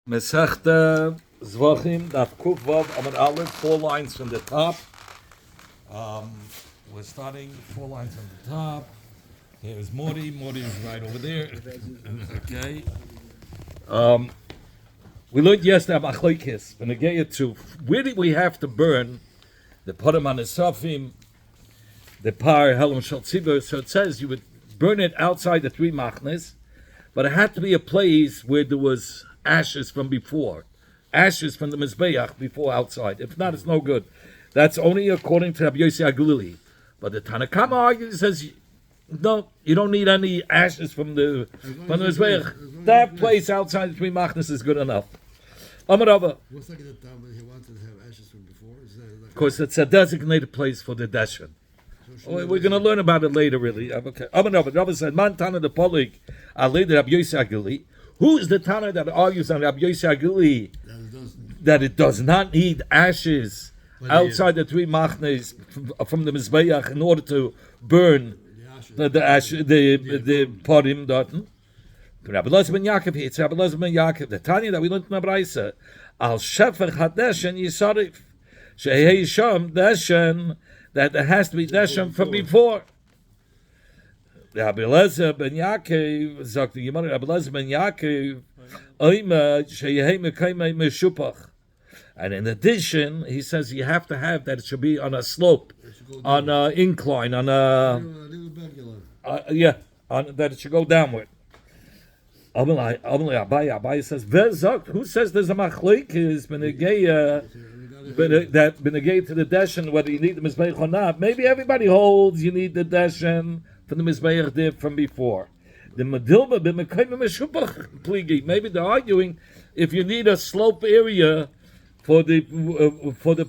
Mesechta Zevachim, Daf Kuf Vav Amud Aleph, 4 lines from the top. We're starting 4 lines from the top. Here's Morty. Morty is right over there. Okay. We learned yesterday about Achloikis. When I get you to where did we have to burn the Podam on the Safim, the Par Helam Shal Tzibur? So it says you would burn it outside the 3 machnes, but it had to be a place where there was ashes from before, ashes from the Mizbeach before outside. If not, it's no good. That's only according to Rabbi Yossi Aglili. But the Tanakama argues, says, no, you don't need any ashes from the Mizbeach. That place outside the 3 machnes is good enough. Amarava. What's like the time when he wanted to have ashes from before? Of course, it's a designated place for the Deshen. We're going to learn about it later, really. Okay. Amarava. Rabbi said, Man Tana the Polig, Alei Rabbi Yossi Aglili. Who is the Tana that argues on Rabbi Yossi Aglili that it does not need ashes outside the 3 machnes from the Mizbeach in order to burn the Podim Dotten? Rabbi Elazar ben Yaakov, it's Rabbi Elazar ben Yaakov, the Tanya that we learned in the Braisa, Al Shefer Hadeshen Yisarif, Shehei Sham Deshen, that there has to be Deshen from before. Rabbi Elazar ben Yaakov, sagt the Gemara, Rabbi Elazar ben Yaakov, Oima Shehei Mekaimei Meshupach. And in addition, he says you have to have that it should be on a slope, on an incline, on a that it should go downward. Abaye says, who says there's a machlokes that benegay to the deshen whether you need the mizbeach or not? Maybe everybody holds you need the deshen from the mizbeach dip from before. The medilma b'mekayim meshupach pligi. Maybe they're arguing if you need a slope area for the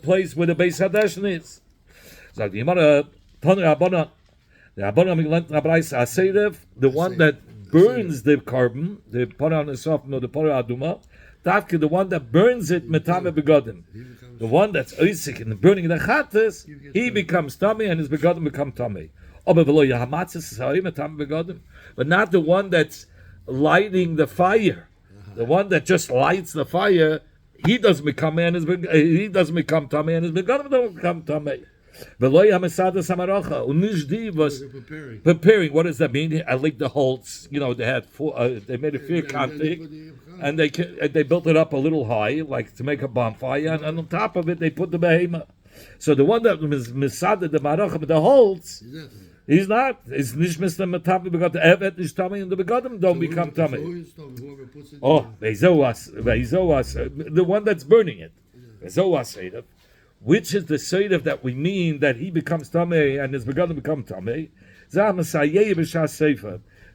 place where the Beis Hadeshen is. So the Gemara Tana Rabbanan, the one that burns the carbon, the Parah Nesaf, no, the Parah Aduma, Tafke, the one that burns it, Metame Begodim. The one that's Oisik in the burning of the Chattes, he becomes Tummy and his Begodim become Tummy. But not the one that's lighting the fire. The one that just lights the fire, he doesn't become man, he doesn't become Tummy and his Begodim don't become Tummy. Was preparing. What does that mean? I like the holds. You know, they had they made a fair contact, and they built it up a little high, like to make a bonfire, and on top of it they put the behemoth. So the one that was misada the maracha, but the holds, he's not. It's nicht Mr. Matabi begot the evet is tummy, and the begotim don't become tummy. Oh, the one that's burning it. Which is the Seidev that we mean that he becomes Tameh and his begun to become Tameh?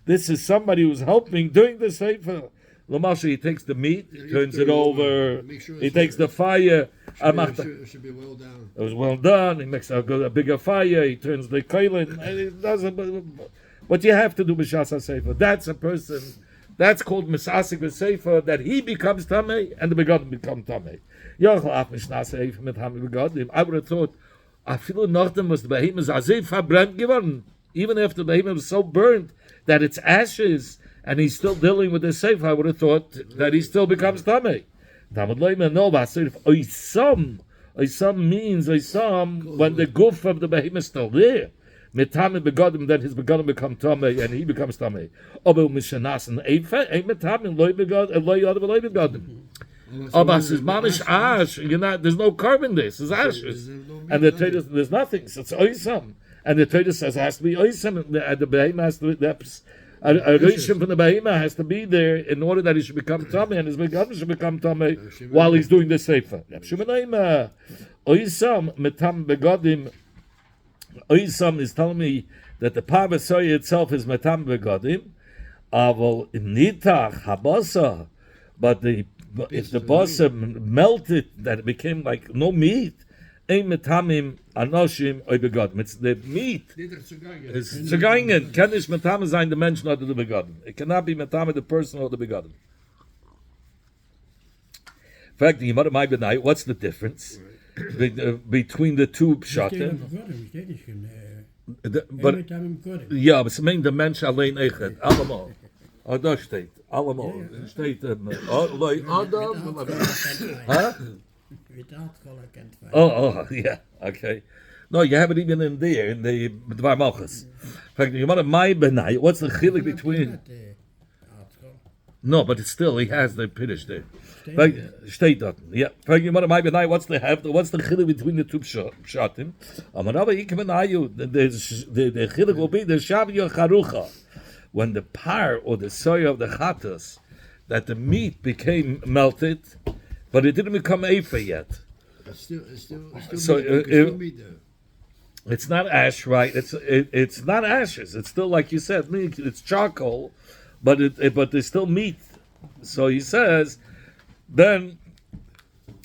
This is somebody who's helping doing the Sefer. Lamasha, he takes the meat, turns it over, he takes the fire. It should be well done. It was well done, he makes a bigger fire, he turns the kailin, and it doesn't. What you have to do with Shasa Sefer, that's a person, that's called Misasik Sefer, that he becomes Tameh and the begun become Tameh. I would have thought, I feel nothing was the behemoth azif verbrannt geworden. Even after the behemoth was so burnt that it's ashes, and he's still dealing with the safe, I would have thought that he still becomes tamei. Oisam means oisam when the goof of the behemoth is still there. Metame begodim, then his begodim become tamei, and he becomes tamei. Obel mishanas and eifa, ein metame loy begodim, loy yadav loy begodim. Abbas is mamish ash. There's no carbon there. It's ashes, and the Torah there's nothing. So it's oisam, and the Torah says it has to be oisam. And the behemoth has to be a rishon from the behemoth has to be there in order that he should become tummy, and his begotten should become tummy while he's doing the sefer. Oisam metam begodim. Oisam is telling me that the parvasoy itself is metam begodim. Aval nitach habasa, but if the basa melted, that it became like no meat, ein metamim anoshim oy begodim. It's the meat. It's tzegaingen. Can this metam sein the mention or the begodim? It cannot be metam the person or the begodim. In fact, the Yimad Mai Benai, what's the difference between the two pshatim? But yeah, but it's main the mention alein echet. Alamal. Oh, da steht. Allemaal. Steht Adam. Huh? Oh, yeah. Okay. No, you have it even in there, in the Dvar Malchus. In fact, you want to my benai. What's the chilik between? No, but it's still, he has the Piddish there. Steht dort. Yeah. In fact, you want to my benai. What's the chilik between the two pshatim? Amarava ikmenayu. The chilik will be the shavyo charucha. When the par or the soy of the chatas, that the meat became melted, but it didn't become efa yet. It's still So, meat there. It's not ash, right? It's not ashes. It's still, like you said, meat. It's charcoal, but there's still meat. So he says, then,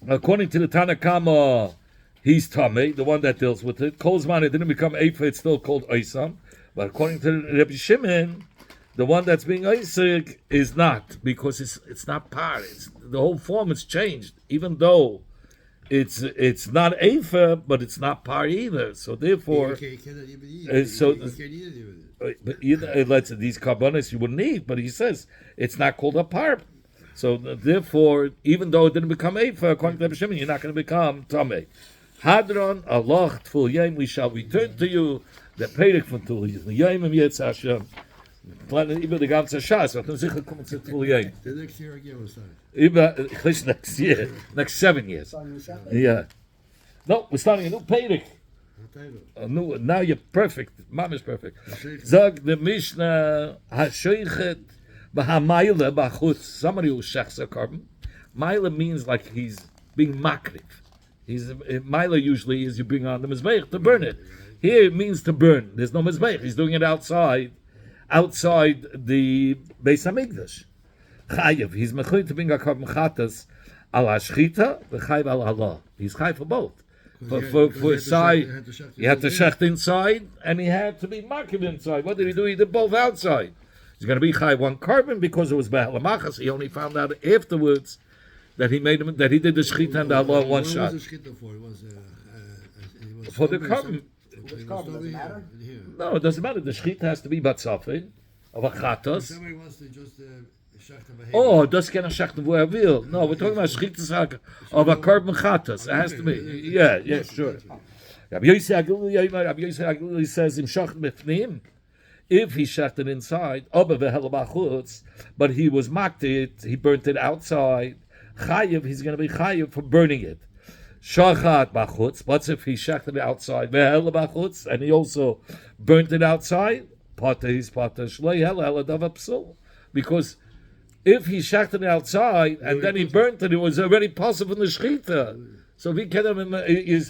according to the Tanakama, he's Tameh, the one that deals with it. Kolzman, it didn't become Eifa, it's still called Oisam. But according to Rabbi Shimon, the one that's being Isaac is not, because it's not par. The whole form is changed, even though it's not Eifa, but it's not par either. So therefore, You cannot even eat it. so You can't eat it even. but either let's these carbonates you wouldn't eat, but he says it's not called a par. So therefore, even though it didn't become Eifa, according to Rabbi Shimon, you're not going to become Tameh. Hadron, Allah, Tful Yom, we shall return to you. The Perek von Tful Yom, Yetz Hashem. Planen über die ganze Schas, wird uns sicher kommen zu Tful Yom. The next year again was time. Über, next year, next 7 years. Yeah. No, we're starting a new Perek. Now you're perfect. Mom is perfect. Zog the Mishnah, HaShoichet, B'hamayla, B'chutz, somebody who shechs a carbon. Maila means like he's being makriv. Maila usually is you bring on the mizbeich to burn it. Here it means to burn. There's no mizbeich. He's doing it outside the Beis Hamikdash. Chayev. He's mechuy to bring a carbon chatas al hashchita v'chayev al Allah. He's chayev for both. For side, he had to shecht inside, and he had to be makriv inside. What did he do? He did both outside. He's going to be chayev one carbon because it was b'halamachas. He only found out afterwards that he made him, that he did the shechita and the Allah in one shot. What was the shechita for? It was For the carbon. Which carbon does it matter? No, it doesn't matter. The shechita has to be batzafin of a chatos. Somebody wants to just shecht Oh, das kann a shecht wo will. No, we're talking about shechita of a carbon chatos. It has to be. Yeah, sure. Rabbi Yosef Aguli says in shecht b'fnim. If he shechted inside, but he was mocked it, he burnt it outside. Chayev, he's going to be chayev for burning it. Shachat b'chutz. What's if he shechted it outside? B'chutz, and he also burnt it outside. Because if he shechted it outside and then he burnt it, it was already possible in the shechita. So if he can,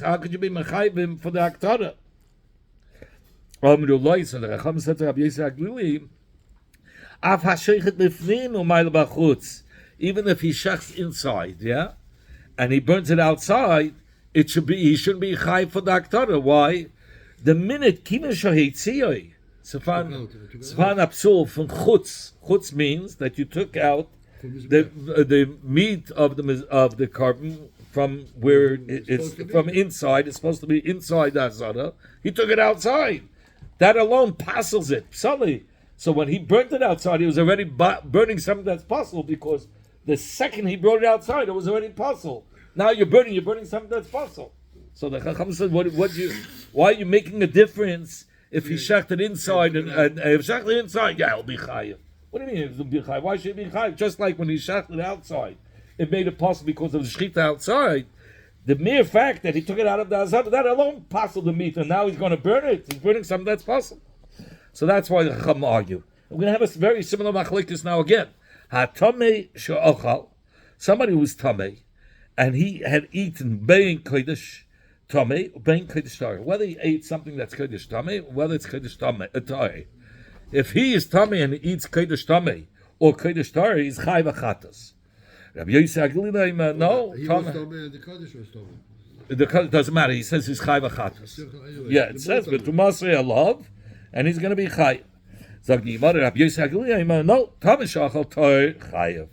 how could you be mechayim for the aktara? The said to Rabbi Yosef Aglili, even if he shechs inside, yeah, and he burns it outside, he shouldn't be chayv for the aktara. Why? The minute kina shahitziyoi, sefan apsul from chutz. Chutz means that you took out the meat of the carbon from where it's from inside. It's supposed to be inside the azara. He took it outside. That alone passels it. Suddenly, so when he burnt it outside, he was already burning something that's possible, because the second he brought it outside, it was already possible. Now you're burning something that's possible. So the Chacham said, why are you making a difference if he shechted inside and if shechted inside, yeah, it'll be chayiv. What do you mean it'll be chayiv? Why should it be chayiv? Just like when he shechted outside, it made it possible because of the shechita outside. The mere fact that he took it out of the azar, that alone passed the meat, and now he's going to burn it. He's burning something that's possible. So that's why the Chacham argue. We're going to have a very similar machlekes now again. Ha-tamei she'ochal, somebody who was tamei, and he had eaten bein kodesh tamei, bein kodesh tari. Whether he ate something that's kodesh tamei, whether it's kodesh tamei. If he is tamei and he eats kodesh tamei or kodesh tari, he's chai v'chatas. Rabbi Yosef Agili, no. He was Tomei, the Kaddish was Tomei. The Kaddish doesn't matter. He says he's chai v'chatas. Yeah, it says v'tumasei alav, and he's going to be chai. Zag the Yimar, Rabbi Yosef Agili, no. Tamei shachal toy chayev.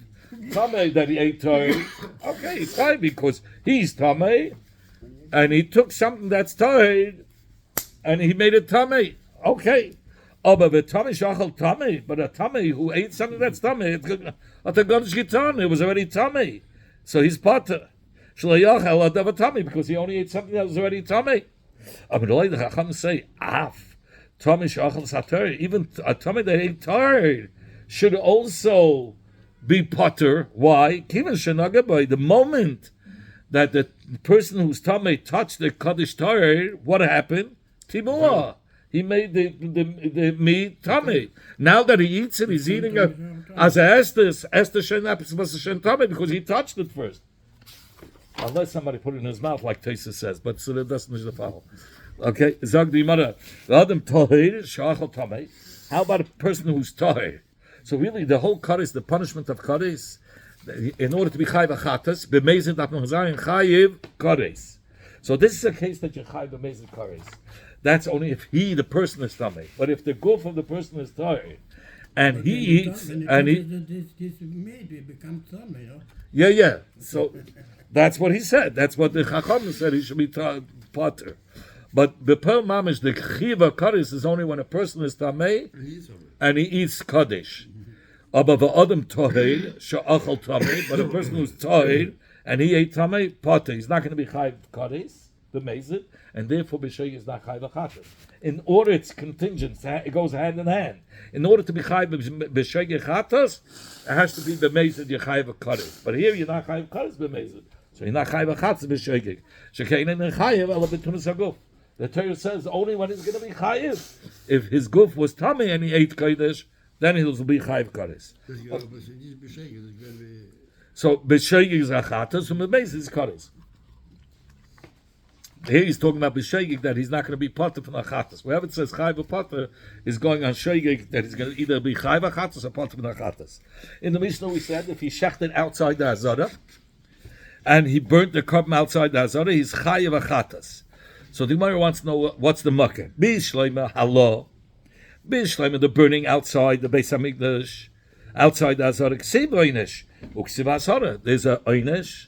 Tamei that he ate toy, okay, he's chai because he's tamei, and he took something that's toy, and he made it tamei. Okay. Aber the tummy shachal tummy, but a tummy who ate something that's tummy, it was already tummy. So he's potter. Shlayachal adav tummy because he only ate something that was already tummy. Aber the Chacham say af tummy shachal satar. Even a tummy that ate tar should also be potter. Why? Kivan shenagabai. The moment that the person whose tummy touched the kaddish tar, what happened? Tibuah. He made the meat tummy. Now that he eats it, he's eating it as Esther shen tummy because he touched it first. Unless somebody put it in his mouth, like Tesa says, but so that doesn't follow. Okay, Zag the mother. Adam tahir shachal tummy. How about a person who's tahir? So really, the whole kaddish, the punishment of kaddish, in order to be chayiv achatas, b'mezid apnachzayin chayiv kaddish. So this is a case that you're chayiv b'mezid kaddish. That's only if the person is tummy. But if the goof of the person is tired, and he eats, and he this meat becomes tummy, you know? Yeah. So that's what he said. That's what the Chacham said. He should be potter. But the pearl mamish, the chiva kaddish is only when a person is tamei and he eats kaddish. Above the adam tohed she'achal tamei, but a person who's tohed and he ate tamei potter, he's not going to be chayiv kaddish, the mezid, and therefore b'shegi is not chayiv achatas. In order, it's contingent; it goes hand in hand. In order to be chayiv b'shegi achatas, it has to be b'mezid yechayiv kaddish. But here you're not chayiv kaddish b'mezid, so you're not chayiv achatas b'shegi. Shekein and chayiv ela b'tunas haguf. The Torah says only when he's going to be chayiv. If his guf was tummy and he ate kaddish, then he will be chayiv kaddish. So b'shegi is achatas, and b'mezid is kaddish. Here he's talking about b'shegig that he's not going to be potter from achatas. Wherever it says chayv potter is going on shegig that he's going to either be chayv achatas or potter from achatas. In the Mishnah we said if he shechted outside the azara and he burnt the carbon outside the azara, he's chayv achatas. So the Gemara wants to know what's the makkah. B'shleima halo, b'shleima the burning outside the Beis Hamikdash, outside the azara. Ksiv oynesh, uksiv azara. There's a oynesh.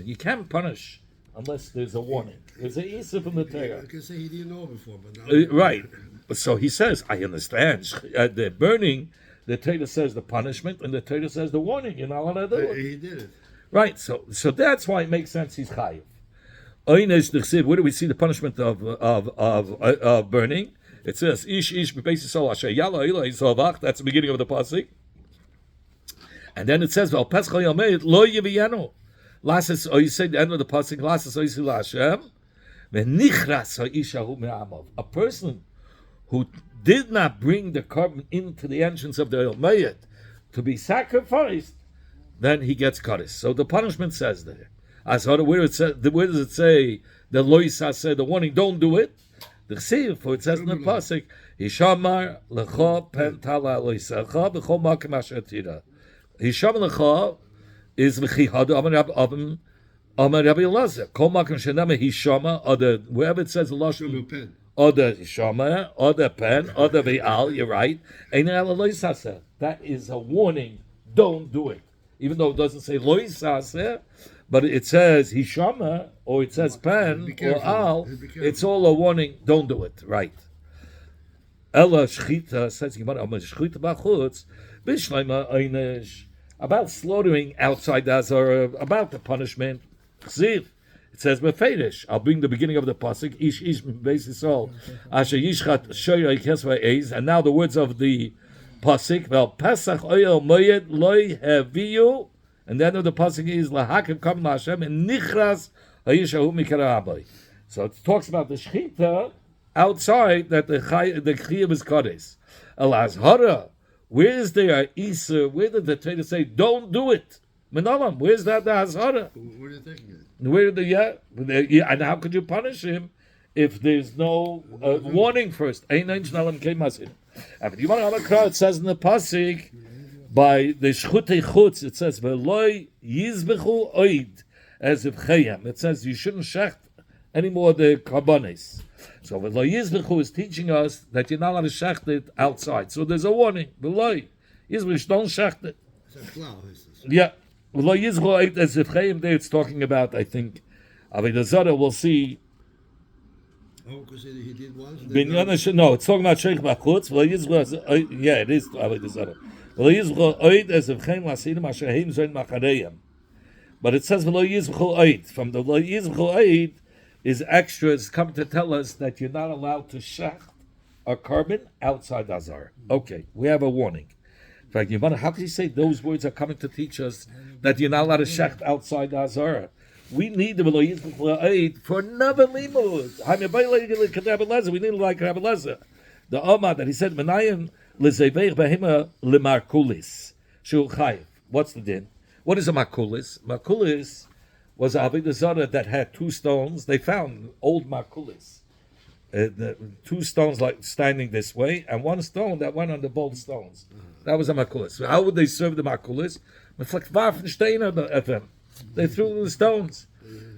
You can't punish unless there's a warning. There's an Isa from the Torah. I can say he didn't know before, but now right. So he says, I understand. The burning, the Torah says the punishment, and the Torah says the warning. You're not allowed to do it. he did it. Right. So that's why it makes sense. He's chayiv. Where do we see the punishment of burning? It says ish basis asher yala ila Zevach. That's the beginning of the pasuk. And then it says, "Well, Pesach Yomeid lo yiviyanu." Lasses, or you say the end of the pasuk, "Lasses oisil Hashem." V'nichras ha'ishahu me'amav. A person who did not bring the carbon into the entrance of the Yomeid to be sacrificed, then he gets kaddish. So the punishment says there. As where does it say the loisa said the warning? Don't do it. The chsiv, for it says in the pasuk, "Hishamar lecha pen tala loisacha b'chol makom asher tira." Hisham lecha is v'chihadu Amar Rabbi Elazar. Kol makom shenama hishama, or wherever it says the lashon, or the hishama, or the pen, or the ve'al. You're right. Ein ala loisasa. That is a warning. Don't do it. Even though it doesn't say loisasa, but it says hishama, or it says pen, or al. It's all a warning. Don't do it. Right. Ella shchita says shchita b'chutz. About slaughtering outside the Azara, about the punishment. It says befedish. I'll bring the beginning of the pasuk. Ish beisisol asher yishchat shoyay kesva eis. And now the words of the pasuk. Well, Pesach oyel moyed loy heviyu. And the end of the pasuk is lahakim kam Hashem and nichras hayishahu mikarabai. So it talks about the shchita outside that the chiyuv is kadosh. El azhara. Where is there Isa? Where did the Torah say, don't do it? Menalam, where's that the Hazara? Where are you taking it? Where did and how could you punish him if there's no warning first? Ein nalam keimasin. And you want to it says in the pasuk by the shchutei chutz, it says veloy yizbechu oid as if chayam. It says you shouldn't shecht anymore the karbonis. So V'lo Yizbechu is teaching us that you're not allowed to shecht it outside. So there's a warning. V'lo Yizbechu, don't shecht it. Yeah. V'lo Yizbechu as if chayim there it's talking about, I think, Avodah Zarah, we'll see Oh, because he did once. and then Binyan now- no, it's talking about Sheikh Bachutz. Yeah, it is. But it says V'lo yizv'chu oid. From the V'lo yizv'chu oid is extras coming to tell us that you're not allowed to shecht a carbon outside the Azar. Okay, we have a warning. In fact, you wonder, how can you say those words are coming to teach us that you're not allowed to shecht outside the Azar? We need the V'lo yizv'chu oid for another limud. We need like Rabbi Lezer. The Omar that he said, Menayim l'zeveich behema l'markulis. Shul chayiv. What's the din? What is a makulis? Makulis was a Avodah Zarah that had two stones. They found old makulis. Two stones like standing this way, and one stone that went on the both stones. That was a makulis. So how would they serve the makulis? They threw the stones.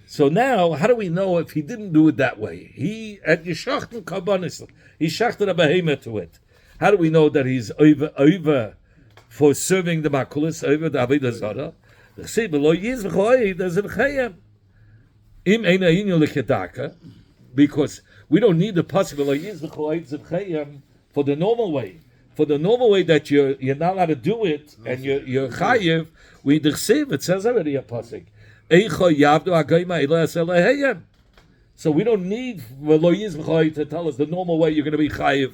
So now, how do we know if he didn't do it that way? He at Yeshachten Karbanis, he shachted a behemoth to it. How do we know that he's over for serving the makulis over the Avodah Zarah? Because we don't need the possible for the normal way. For the normal way that you're not allowed to do it and you're chayiv, we d'chsev, it says already a pasuk. So we don't need to tell us the normal way you're going to be chayiv.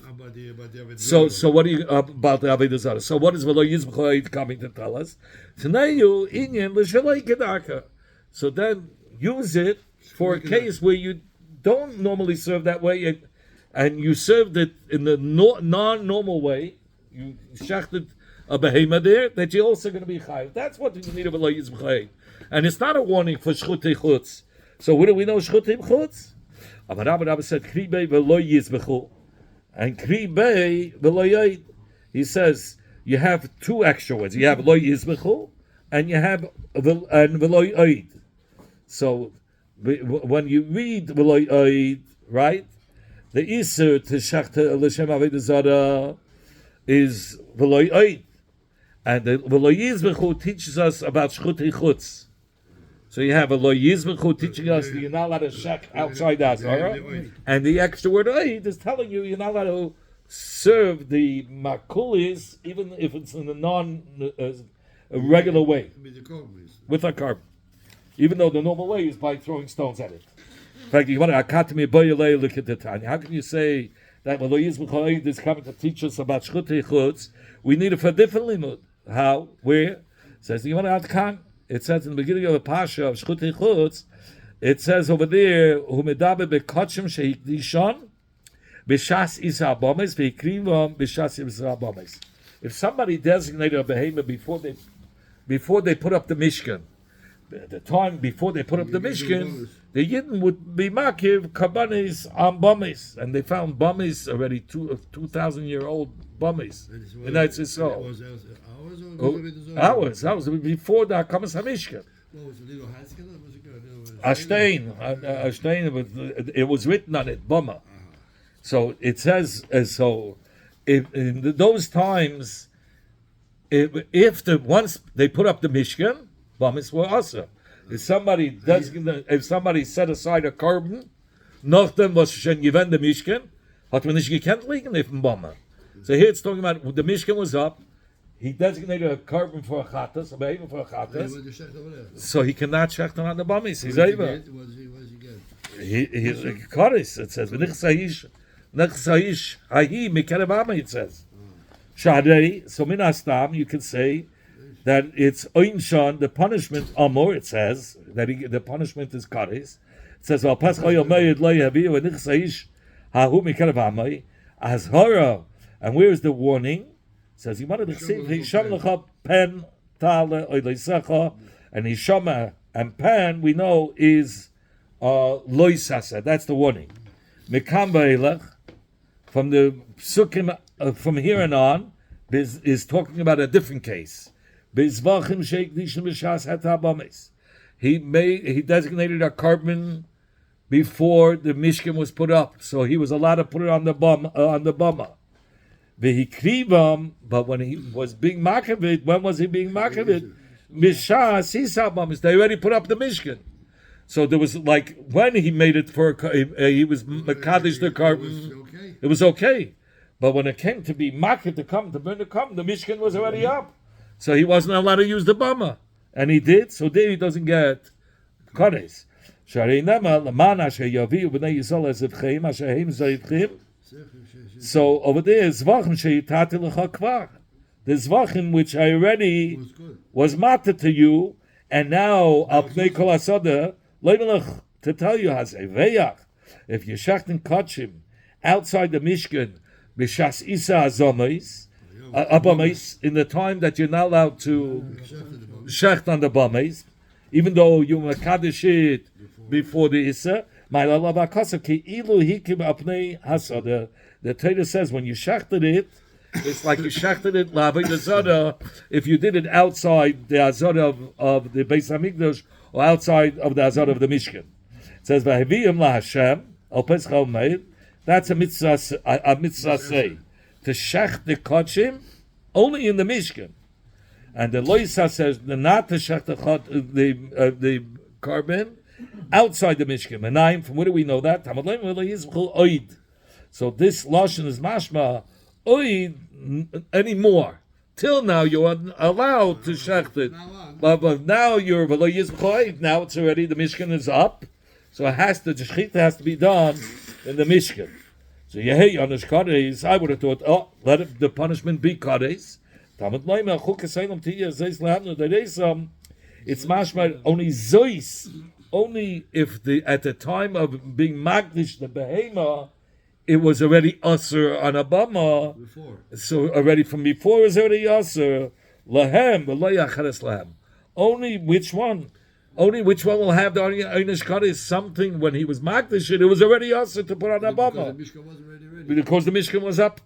So what do you about the Avodah Zarah? So what is V'lo yizv'chu coming to tell us? Tanayu inyan l'shalei kedaka. So then use it for a case where you don't normally serve that way, and you served it in the non-normal way. You shachted a behema there that you're also going to be chayiv. That's what you need of V'lo yizv'chu. And it's not a warning for shchutei chutz. So what do we know shchutei chutz? Rabbi said kribei v'lo yizv'chu. And kribei v'lo yoid. He says you have two extra words. You have lo yizbechu and you have v'lo yoid. So when you read v'lo yoid, right, the iser to shachta l'shem avodah zarah is v'lo yoid, and the v'lo yizbechu teaches us about shchutei chutz. So you have a lo yizbechu teaching us that you're not allowed to shech outside the Azara, and the extra word oid is telling you you're not allowed to serve the makulis even if it's in a regular way with a carbon, even though the normal way is by throwing stones at it. In fact, you want to look at the Tanya. How can you say that lo yizbechu oid is coming to teach us about shchutei chutz? We need it for a different limud. How? Where? It says you want to add. It says in the beginning of the Pasha of Shchutei Chutz, it says over there, "Hu medaber bekotshim sheikdishon b'shas isa abomes ve'ikrivam b'shas isa abomes." If somebody designated a behemoth before they put up the Mishkan, the time before they put up the Mishkan, the Yidden would be makiv kabanis on bomes, and they found bomes already 2,000-year-old bomes in Eretz Yisrael. Hours before the Hakamas HaMishkan. Ashtain, it was written on it, Bama. So it says, in those times, once they put up the Mishkan, Bamis were also. If somebody set aside a carbon, nachdem was schon gewend the Mishkan, hat man nicht gekannt liegen auf dem Bama. So here it's talking about when the Mishkan was up. He designated a carbon for a chatas, a behemoth for a chatas, so he cannot shecht on the bamis. He's over. He's a karis. It says v'nichsayish hahi mikere bama. It says shadei. So min hastam, you can say that it's oinshan, the punishment amor. It says that the punishment is karis. It says al paschal yomayid lo yavi v'nichsayish hahu mikere bama azhara. And where is the warning? Says he wanted to see Hisham lecha pen tale oileisecha, and Hisham and pen we know is loisasa. That's the warning. Mikam ba'elech from the psukim from here and on is talking about a different case. Zevachim sheikdishim b'shas hatabamis. He designated a carbon before the Mishkan was put up, so he was allowed to put it on the bama. But when he was being makavit, when was he being makavit? Mishas, they already put up the Mishkan. So there was like when he made it for he was Makadish the carbon. Okay. It was okay, but when it came to be market to come to burn the carbon, the Mishkan was already up, so he wasn't allowed to use the bama, and he did. So there he doesn't get kares. So over there, Zevachim sheyitati lecha kvar. The Zevachim which I already Was good. was matter to you, and now I'll play kol asada leimelech to tell you hazeh veyach. If you shachten kachim outside the Mishkan, b'shas isa azomais, abamais, in the time that you're not allowed to shecht on the bamais, even though you mekadesh it before the isa, my lalabakasa ki ilu hikim apnei hasada. The Torah says when you shechted it, it's like you shechted it lavei the zada. If you did it outside the azada of the Beis Hamikdash or outside of the azada of the Mishkan, it says v'haviyim laHashem al Pesach Omeid. That's a mitzvah say to shech the kachim only in the Mishkan, and the Loisa says not to shech the carbon outside the Mishkan. And from where do we know that? So this lashon is mashma oid anymore. Till now you are allowed to shecht it, but now you're now it's already the Mishkan is up, so the shechita has to be done in the Mishkan. So Yehi Yonush Kares, I would have thought, let the punishment be Kares. It's mashma only zois, only if at the time of being magdish the behema, it was already usher on a bama. Before. So already from before it was already usher. Lahem, lahem. Only which one? Only which one will have the Einish Kares something when he was magdish it was already usher to put on a bama. Because the Mishkan wasn't ready. Because the Mishkan was up.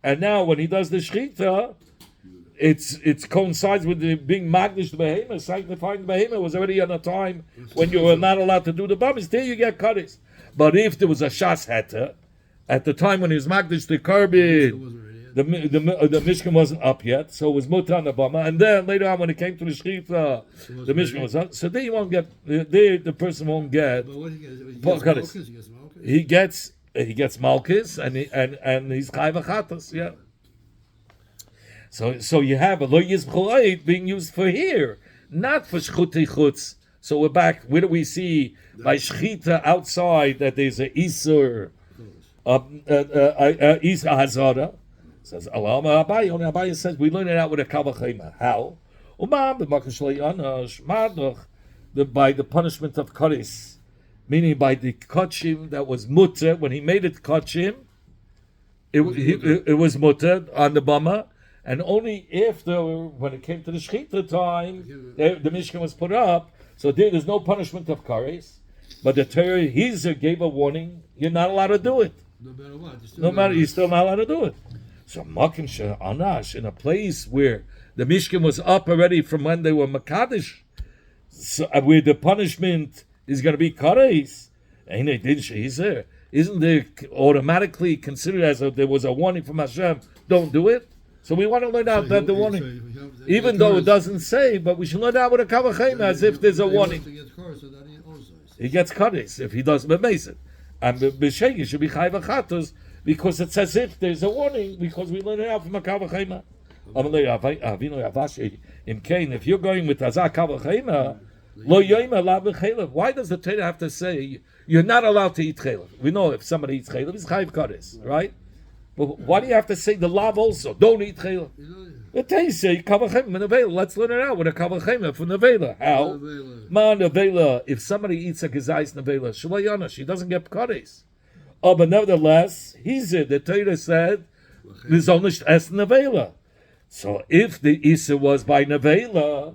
And now when he does the shechita, it coincides with the being magdish the behemoth, sanctifying the behemoth was already on a time when you were not allowed to do the bama. There you get kares. But if there was a shas heter, at the time when he was magdish the carbon, the Mishkan wasn't up yet, so it was mutar on the bama. And then later on, when it came to the shechita, the Mishkan was up. So there you won't get. There the person won't get. But what he gets? He gets malchus and he's chai v'chatas. Yeah. So you have a lo yizbcholayit being used for here, not for shchuti chutz. So we're back. Where do we see by shchita outside that there's a isur, isur hazara? Says Allah Abaye. Only Abaye says we learn it out with a kavachema. How? By the punishment of karis, meaning by the kachim that was mutter when he made it kachim. It was mutter on the bama. And only after, when it came to the shechita time, the Mishkan was put up. So there's no punishment of kares. But the Torah, Hizer gave a warning, you're not allowed to do it. No matter what. You're still not allowed to do it. So Makim Anash, in a place where the Mishkan was up already from when they were Makadish, so, where the punishment is going to be kares, isn't there automatically considered as if there was a warning from Hashem, don't do it? So we want to learn out that the warning, even though it doesn't say, but we should learn out with a kavachem as if there's a warning. He gets kares if he doesn't amaze it, and b'shegi should be chayv achatos because it says if there's a warning because we learn it out from a kavachem. If you're going with azak kavachem, lo yoyma la b'chelev. Why does the Torah have to say you're not allowed to eat chelev? We know if somebody eats chelev, it's chayv kares, right? But why do you have to say the lav also? Don't eat chayla. The Torah say kavachem nevela. Let's learn it out with a kavachem from nevela. How? Ma nevela. If somebody eats a gezais nevela, shalayana, she doesn't get kares. Oh, but nevertheless, the Torah said there's only es nevela. So if the isa was by nevela,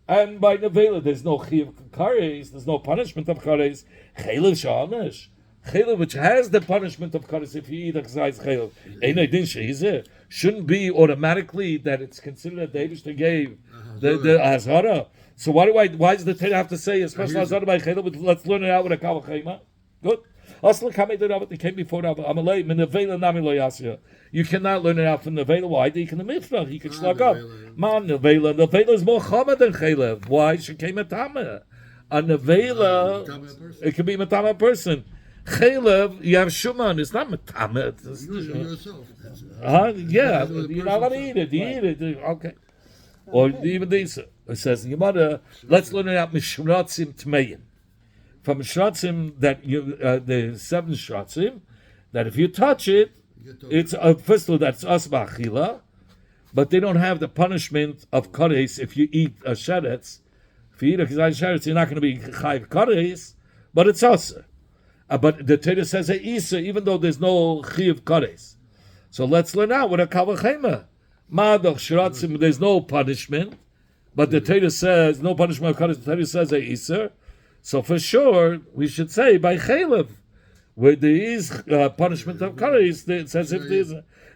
and by nevela there's no chiv kares, there's no punishment of kares. Chaylev shanish. Chaylev, which has the punishment of kares if you eat a chaylev, einay din sheizeh, shouldn't be automatically that it's considered that the Eibishter gave the azhara. So why does the Torah have to say a special azhara by chaylev? Let's learn it out with a kavachema. Good. It came before Amalei. You cannot learn it out from nevela. Why? You can the mitzvah. He could slug up. Man nevela. Nevela is more chama than chaylev. Why? She came at tameh. A nevela, it could be matama person. Chaylev, you have shuman. It's not matama. Yourself. Yeah, you're not allowed to eat it. You eat it. Okay. Or even this, it says in your mother, let's learn about mishratzim tmeim. From mishratzim, that the 7 shratzim, that if you touch it, it's first of all that's asba achila, but they don't have the punishment of kares if you eat a sheretz. If you eat a sheretz, you're not going to be chayv kares, but it's asa. But the Torah says a isa, even though there's no chiyuv kares. So let's learn out what a kavachema. Madach shratzim, there's no punishment, but the Torah says no punishment of kares. The Torah says a isa. So for sure we should say by chaylev, where there is punishment of kares, it says if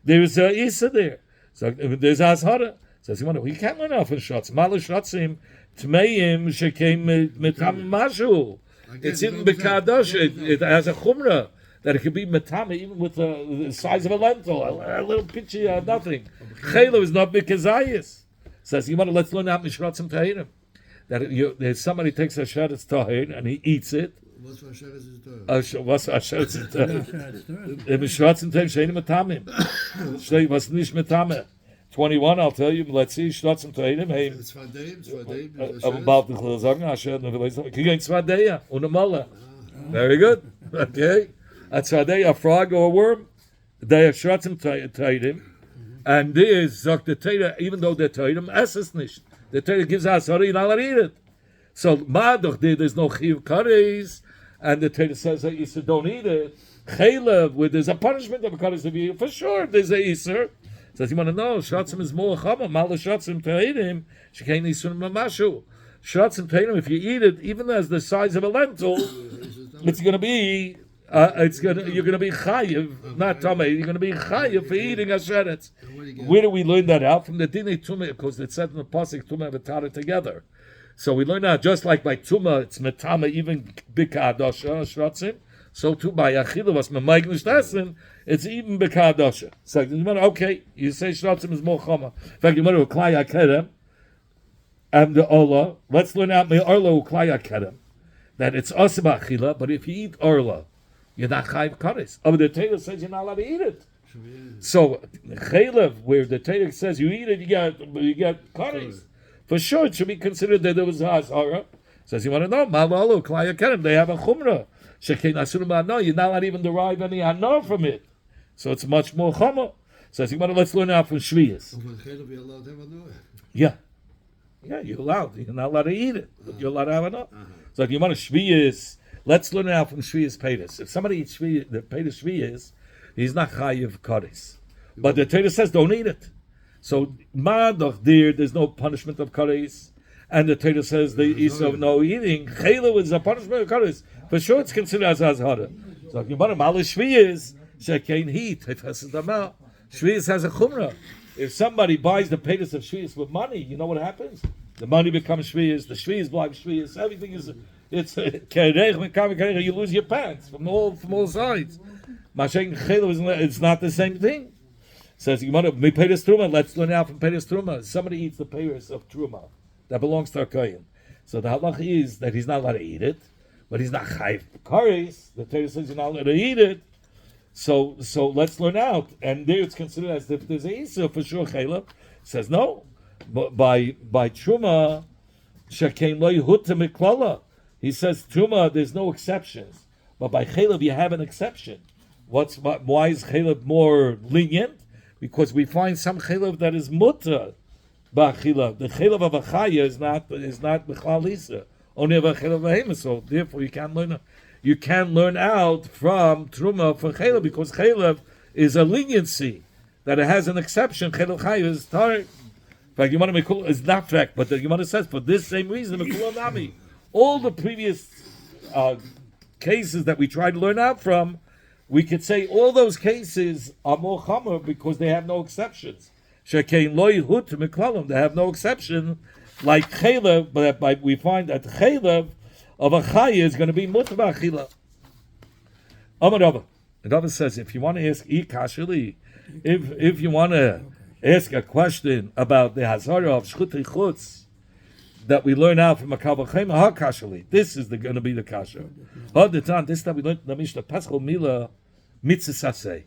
there is a isa there. So if there's ashara, says we can't learn out from shratzim. Malash shratzim tmeim shekem mitam mashu. It's even bekadosh. It has a chumrah that it could be metame even with the size of a lentil, a little pitchy, nothing. Chaylo is not bikazayis. Says let's learn out mishratzim tahirim. That somebody takes a sheretz tahir and he eats it. What's a sheretz? What's a sheretz tahir? Mishratzim tahir sheini metamim. Shtei was nish metame. 21, I'll tell you. Let's see. Shratzim tahirim. Hey. It's Vadeim. About the sagen, Kigen Svadeya, Unamala. Very good. Okay. That's Svadeya, a frog or a worm. They are Shratzim Taidim. And this, Zok the Torah, even though they're Taidim, Esses nicht. The Torah gives us, sorry, you're not allowed to eat it. So, Madoch, there's no Chiv Kares, and the Torah says that you don't eat it. Chaylev, where there's a punishment of a Kares to be, for sure, there's a Isser. Says you want to know, Shratzim is more chama. Mal Shratzim Taidim, Shekain Isun Mamashu. Shratzim Taidim, if you eat it, even as the size of a lentil, it's going to be, you're going to be chayiv, not tamei. You're going to be chayiv for eating a sheretz. Where do we learn that out? From the dinei tumah, because it said in the pasuk tumah and tara together. So we learn out just like by tumah, it's metama even bikadosha shratzim. So too by achila was memaygnish tasin. It's even bekadosha. So okay, you say shratzim is more chama. In fact, you want to klai akedem and the ola. Let's learn out me orla klai akedem that it's asba achila. But if you eat orla, you're not chayv kares. Oh, the Torah says you're not allowed to eat it. So chaylev, where the Torah says you eat it, you get kares. For sure, it should be considered that there was a hazara. Says you want to know malolo klai akedem. They have a chumrah. You're not allowed to even derive any anar from it. So it's much more chama. Says you want to let's learn out from Shviyas. Yeah, you're allowed. You're not allowed to eat it, but you're allowed to have anar. So if you want to Shviyas, let's learn out from Shviyas Peitus. If somebody eats Shviyas, the Peitus Shviyas, he's not chayiv kares. But the Torah says don't eat it. So madach there's no punishment of kares. And the Torah says the isa of no eating. Chayla is a punishment of kares. For sure, it's considered as hazara. So if you want to malish shviyas, shekain heat. Shviyas has a chumrah. If somebody buys the paytas of shviyas with money, you know what happens? The money becomes shviyas. The shviyas block shviyas. Everything is you lose your pants from all sides. It's not the same thing. Says you want to paytas truma. Let's learn out from paytas truma. Somebody eats the paytas of truma that belongs to a kohen. So the halach is that he's not allowed to eat it. But he's not chayv kares. The Torah says you're not allowed to eat it. So let's learn out. And there it's considered as if there's a isa for sure. Chaylev says no. But by truma, shekain lo yehutta miklala. He says truma, there's no exceptions. But by chaylev you have an exception. Why is chaylev more lenient? Because we find some chaylev that is mutter ba'achila. The chaylev of a chaya is not b'chlal isa. Only about chaylev v'hema, so therefore you can't learn out from truma for chaylev because chaylev is a leniency that it has an exception. Chaylev chayiv is tar. In fact, Yomana Mekula is not fact, but the Yomana says for this same reason Mekula Nami. All the previous cases that we tried to learn out from, we could say all those cases are more chamer because they have no exceptions. Shekein lo yehut meklalim, they have no exception. Like chaylev, but we find that chaylev of a chaya is going to be mutar b'achila. Amar Rava. And Rava says, if you want to ask if you want to ask a question about the hazara of shchutei chutz, that we learn out from a Kavachema HaKashali. This is going to be the Kasha. This that we learned in the Mishnah, Paschal Mila, Mitzvah Saseh.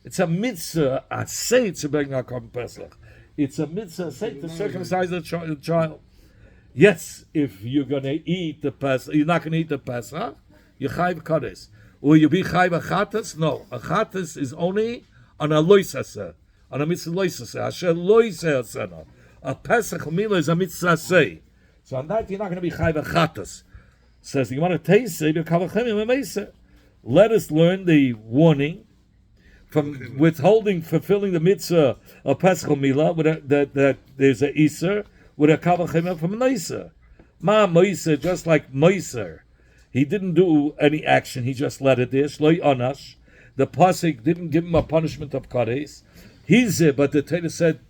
It's a mitzvah aseh to bring a Korban Pesach. It's a mitzvah aseh to circumcise the child. Yes, if you're going to eat the Pesach, you're not going to eat the Pesach, you chayv kares. Will you be chayv a chatas? No. A chatas is only on a loisaseh, on a mitzvah loisaseh. Asher loisaseh. A Pesach Mila is a mitzvah aseh. So on that, you're not going to be chayv a chatas. Says, you want to taste it, let us learn the warning from withholding, fulfilling the mitzvah of Pesach Mila, that there's a Iser, with a Kavachema from Meiser. Ma Meiser, just like Meiser. He didn't do any action, he just let it there. Shloi Onash. The Pasik didn't give him a punishment of Kares. He's there, but the Torah said,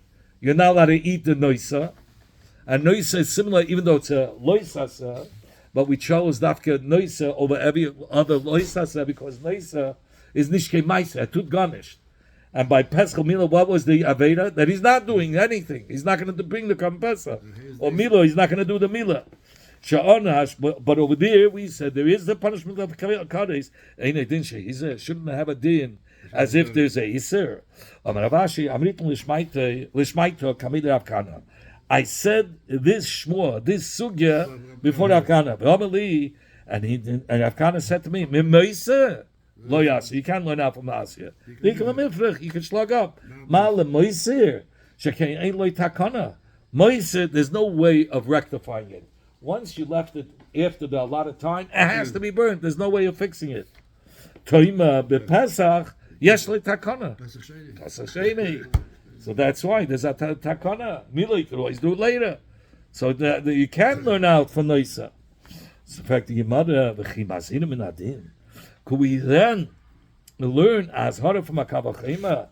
you're not allowed to eat the Noisa. And Noisa is similar, even though it's a Loisasa, but we chose Dafka Noisa over every other Loisasa because Noisa is Nishke Maisa, Tut Garnished. And by Pesach Mila, what was the Aveda? That he's not doing anything. He's not going to bring the Korban Pesach. Or Mila, he's not going to do the Mila. Sha'onash, but over there we said there is the punishment of Kares. He said, shouldn't have a din as if there's a Isser. I said this Shmur, this Sugya before Avkana. And Avkana said to me, Lo yas, you can't learn out from the Asya. You can slug up. Ma'ale moisir, shekain ain't loy takana. Moisir, there's no way of rectifying it. Once you left it after the allotted time, it has to be burnt. There's no way of fixing it. Toima bepesach, yesh loy takana. Pesach sheni. So that's why there's a takana. Mila, you could always do it later. So you can learn out from Noisa. So in fact, the Gemara, v'chimazinim in adin. Could we then learn as harder from a Kavachema?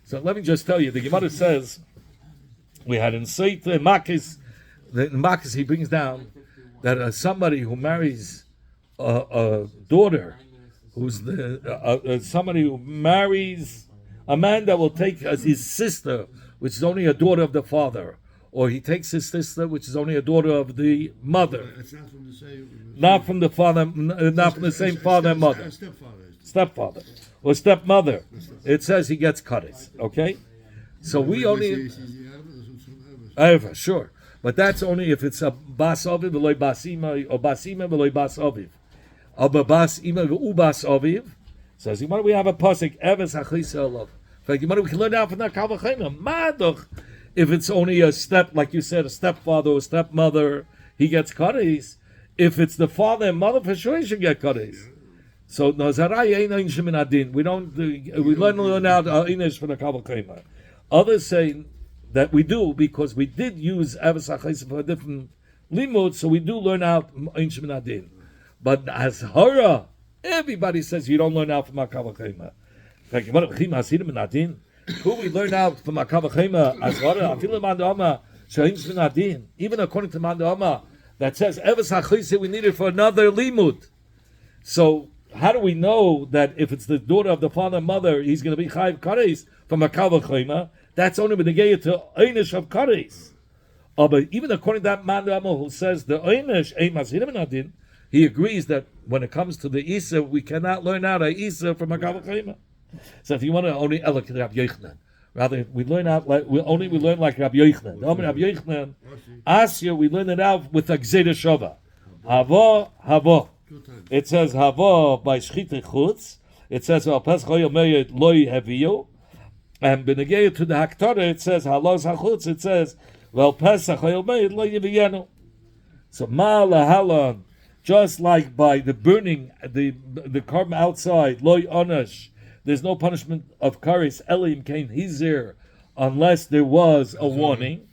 So let me just tell you, the Gemara says, we had in Seit Makis, he brings down that somebody who marries a daughter, who's somebody who marries a man that will take as his sister, which is only a daughter of the father, or he takes his sister, which is only a daughter of the mother. It's not from the same. Not from the father, not from the same father and mother. Stepfather or stepmother. It says he gets cutters. Okay, so we only. Ever, sure, but that's only if it's a bas aviv v'loy basima or basima v'loy bas aviv, or bas ima v'ubas aviv. Says Gemara, we have a pasuk eves hachisa olav. In fact, Gemara, we can learn out from that Kavachema. Madoch. If it's only a step, like you said, a stepfather or stepmother, he gets cutters. If it's the father and mother, for sure he should get cutters. So we don't. We learn out Inish for the Kavachema. Others say that we do because we did use Avos HaChesed for a different limud, so we do learn out Inish Min Adin. But as Hara, everybody says you don't learn out from Kavachema. Who we learn out from Kavachema as Hara? Even according to Mandama, that says Avos HaChesed we need it for another limud. So how do we know that if it's the daughter of the father and mother, he's going to be Chayiv Kares from a Kavachema? That's only with the gay to Einish of Kares. But even according to that man who says the Einish ain't Mashirim Adin, he agrees that when it comes to the Isa, we cannot learn out a Isa from a Kavachema. So if you want to only elok Rabbi Yochanan, rather we learn out like we learn like Rabbi Yochanan. Rabbi Yochanan, Asya we learn it out with a Gzeda Shova. Havo. It says Havo by Shchita Chutz. It says Al Pesach Yomeir Loi Heviyo. And Benegei to the Haktara, it says Halos HaChutz. It says Vel Pesach Yomeir Loi Yeviyenu. So Ma'ala Halon, just like by the burning the carbon outside Loi Onash, there's no punishment of kares elim kain hizir unless there was a warning.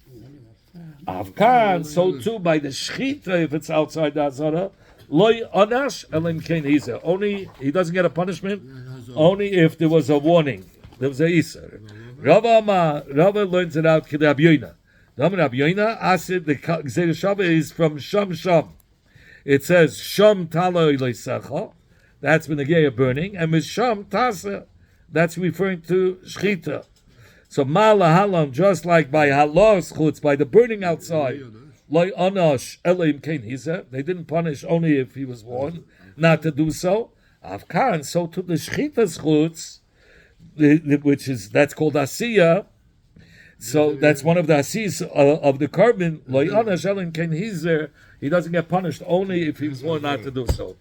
Avkan, so too by the shchita if it's outside the azara. Loi onash elim kain hizir. Only he doesn't get a punishment. Only if there was a warning. There was a iser. Rava learns it out. Rabbi Yoina. Rabbi Yoina asked the Gzeda Shava is from Sham Sham. It says Sham Talo Ileisecha. That's when the gay are burning, and Misham Tasa, that's referring to Shchita. So Ma'ala Halam, just like by Halos Chutz, by the burning outside, Loi Anash Elohim Kain Hizer. They didn't punish only if he was warned not to do so. Avkan, so to the Shchitas Chutz, which is, that's called Asiya. So that's one of the Asiyas of the carbon. Loi Anash Elohim Kain Hizer. He doesn't get punished only if he was warned not to do so.